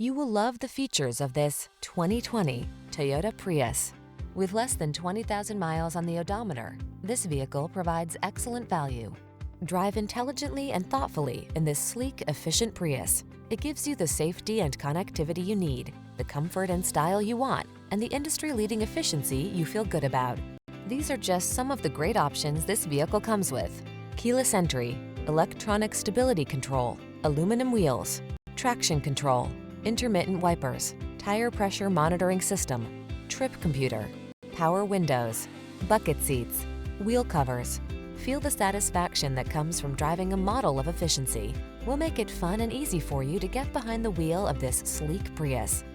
You will love the features of this 2020 Toyota Prius. With less than 20,000 miles on the odometer, this vehicle provides excellent value. Drive intelligently and thoughtfully in this sleek, efficient Prius. It gives you the safety and connectivity you need, the comfort and style you want, and the industry-leading efficiency you feel good about. These are just some of the great options this vehicle comes with: keyless entry, electronic stability control, aluminum wheels, traction control, intermittent wipers, tire pressure monitoring system, trip computer, power windows, bucket seats, wheel covers. Feel the satisfaction that comes from driving a model of efficiency. We'll make it fun and easy for you to get behind the wheel of this sleek Prius.